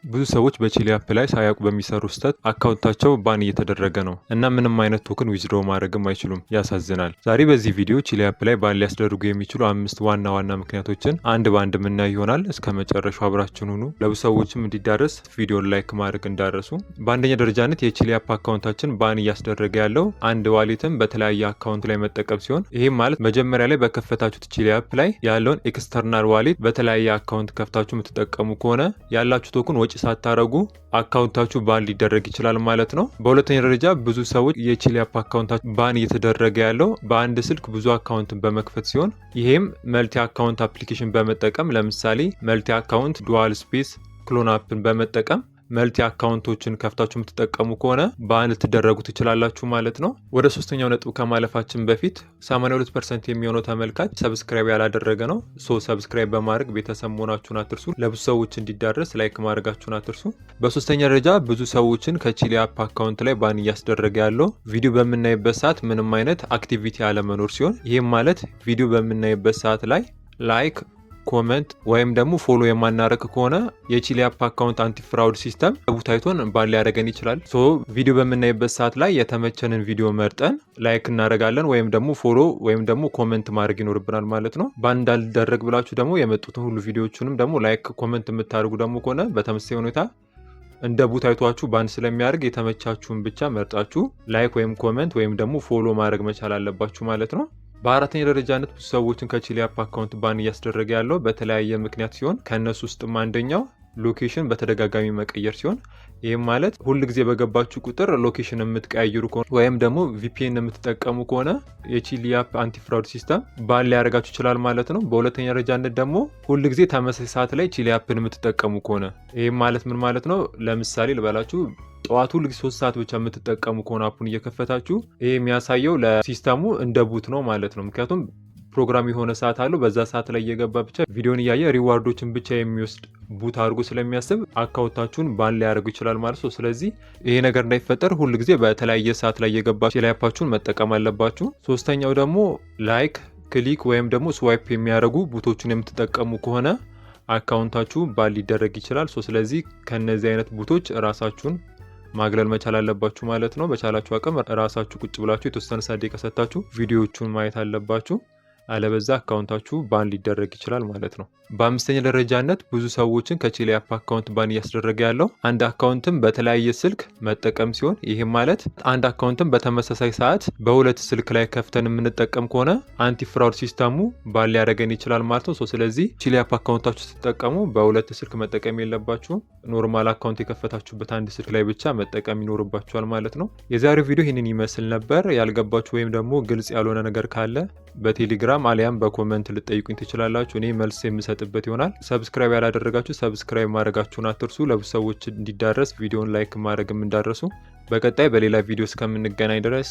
ብዙ ሰዎች በቺሊ አፕ ላይ ሳያውቁ በሚሰሩ ስህተት አካውንታቸው ባን እየተደረገ ነው እና ምንም አይነት ቶክን ዊዝድሮ ማድረግም አይችሉም። ያሳዝናል። ዛሬ በዚህ ቪዲዮ ቺሊ አፕ ላይ ባን ሊያስደርጉ የሚችሉ 5 ዋና ዋና ምክንያቶችን አንድ በአንድ የምናይ ይሆናል። እስከ መጨረሻው አብራችን ሁኑ። ለብዙ ሰዎችም እንዲዳረስ ቪዲዮን ላይክ ማድረግ እንዳረሱ። በአንደኛ ደረጃነት የቺሊ አፕ አካውንታችን ባን እያስደረገ ያለው አንድ ዋሌትን በተለያየ አካውንት ላይ መጠቀም ሲሆን ይህም ማለት መጀመሪያ ላይ በከፈታችሁት ቺሊ አፕ ላይ ያለውን ኤክስተርናል ዋሌት በተለያየ አካውንት ከፍታችሁ የምትጠቀሙ ከሆነ ያላችሁ ቶክን ወጪ ሳታረጉ አካውንታችሁ ባን ሊደረግ ይችላል ማለት ነው። በሁለተኛ ደረጃ ብዙ ሰዎች የቺሊ አፕ አካውንታቸው ባን እየተደረገ ያለው በአንድ ስልክ ብዙ አካውንትን በመክፈት ሲሆን ይሄም መልቲ አካውንት አፕሊኬሽን በመጠቀም ለምሳሌ መልቲ አካውንት ዱዋል ስፔስ ክሎን አፕን በመጠቀም መልቲ አካውንቶችን ከፍታችሁ የምትጠቀሙ ከሆነ ባን ልትደረጉ ትችላላችሁ ማለት ነው። ወደ ሶስተኛው ነጥብ ከማለፋችን በፊት 82% የሚሆነው ተመልካች ሰብስክራይብ ያላደረገ ነው። ሰብስክራይብ በማድረግ ቤተሰብ መሆናችሁን አትርሱ። ለብዙ ሰዎች እንዲዳረስ ላይክ ማድረጋችሁን አትርሱ። በሶስተኛ ደረጃ ብዙ ሰዎችን ከቺሊ አፕ አካውንት ላይ ባን እያስደረገ ያለው ቪዲዮ በምናይበት ሰዓት ምንም አይነት አክቲቪቲ አለመኖር ሲሆን ይህም ማለት ቪዲዮ በምናይበት ሰዓት ላይ ላይክ ኮመንት ወይም ደግሞ ፎሎ የማናረግ ከሆነ የቺሊ አፕ አካውንት አንቲ ፍራውድ ሲስተም ቡታይቶን ባን ሊያደርገን ይችላል። ቪዲዮ በምናይበት ሰዓት ላይ የተመቸንን ቪዲዮ መርጠን ላይክ እናደርጋለን ወይም ደግሞ ፎሎ ወይም ደግሞ ኮመንት ማድረግ ይኖርብናል ማለት ነው። ባን እንዳልደረግ ብላችሁ ደግሞ የመጡትን ሁሉ ቪዲዮዎቹንም ደግሞ ላይክ ኮመንት የምታደርጉ ደግሞ ከሆነ በተመሳሳይ ሁኔታ እንደ ቡታይቷችሁ ባን ስለሚያደርግ የተመቻችሁን ብቻ መርጣችሁ ላይክ ወይም ኮመንት ወይም ደግሞ ፎሎ ማድረግ መቻል አለባችሁ ማለት ነው። በአራተኛ ደረጃነት ብዙ ሰዎችን ከቺሊ አፕ አካውንት ባን እያስደረገ ያለው በተለያየ ምክንያት ሲሆን ከእነሱ ውስጥም አንደኛው ሎኬሽን በተደጋጋሚ መቀየር ሲሆን ይህም ማለት ሁል ጊዜ በገባችሁ ቁጥር ሎኬሽን የምትቀያይሩ ከሆነ ወይም ደግሞ ቪፒኤን የምትጠቀሙ ከሆነ የቺሊ አፕ አንቲ ፍራውድ ሲስተም ባን ሊያደርጋችሁ ይችላል ማለት ነው። በሁለተኛ ደረጃነት ደግሞ ሁል ጊዜ ተመሳሳይ ሰዓት ላይ ቺሊ አፕን የምትጠቀሙ ከሆነ ይህም ማለት ምን ማለት ነው? ለምሳሌ ልበላችሁ ጠዋት ሁል ጊዜ 3 ሰዓት ብቻ የምትጠቀሙ ከሆነ አፑን እየከፈታችሁ ይህ የሚያሳየው ለሲስተሙ እንደ ቡት ነው ማለት ነው። ምክንያቱም ፕሮግራም የሆነ ሰዓት አለው። በዛ ሰዓት ላይ እየገባ ብቻ ቪዲዮን እያየ ሪዋርዶችን ብቻ የሚወስድ ቡት አድርጎ ስለሚያስብ አካውንታችሁን ባን ሊያደርጉ ይችላል ማለት ነው። ስለዚህ ይሄ ነገር እንዳይፈጠር ሁል ጊዜ በተለያየ ሰዓት ላይ እየገባ ቺሊ አፓችሁን መጠቀም አለባችሁ። ሶስተኛው ደግሞ ላይክ ክሊክ ወይም ደግሞ ስዋይፕ የሚያደርጉ ቡቶችን የምትጠቀሙ ከሆነ አካውንታችሁ ባን ሊደረግ ይችላል። ስለዚህ ከነዚህ አይነት ቡቶች ራሳችሁን ማግለል መቻል አለባችሁ ማለት ነው። በቻላችሁ አቅም ራሳችሁ ቁጭ ብላችሁ የተወሰነ ሰዓት ደቂቃ ሰጥታችሁ ቪዲዮዎቹን ማየት አለባችሁ። አለበዛ አካውንታችሁ ባን ሊደረግ ይችላል ማለት ነው። በአምስተኛ ደረጃነት ብዙ ሰዎችን ከቺሊ አፕ አካውንት ባን እያስደረገ ያለው አንድ አካውንትን በተለያየ ስልክ መጠቀም ሲሆን ይህም ማለት አንድ አካውንትን በተመሳሳይ ሰዓት በሁለት ስልክ ላይ ከፍተን የምንጠቀም ከሆነ አንቲ ፍራውድ ሲስተሙ ባን ሊያደርገን ይችላል ማለት ነው። ስለዚህ ቺሊ አፕ አካውንታችሁ ስትጠቀሙ በሁለት ስልክ መጠቀም የለባችሁም። ኖርማል አካውንት የከፈታችሁበት አንድ ስልክ ላይ ብቻ መጠቀም ይኖርባችኋል ማለት ነው። የዛሬው ቪዲዮ ይህንን ይመስል ነበር። ያልገባችሁ ወይም ደግሞ ግልጽ ያልሆነ ነገር ካለ በቴሌግራም አሊያም በኮመንት ልጠይቁኝ ትችላላችሁ። እኔ መልስ የምሰጥበት ይሆናል። ሰብስክራይብ ያላደረጋችሁ ሰብስክራይብ ማድረጋችሁን አትርሱ። ለብዙ ሰዎች እንዲዳረስ ቪዲዮን ላይክ ማድረግም እንዳረሱ። በቀጣይ በሌላ ቪዲዮ እስከምንገናኝ ድረስ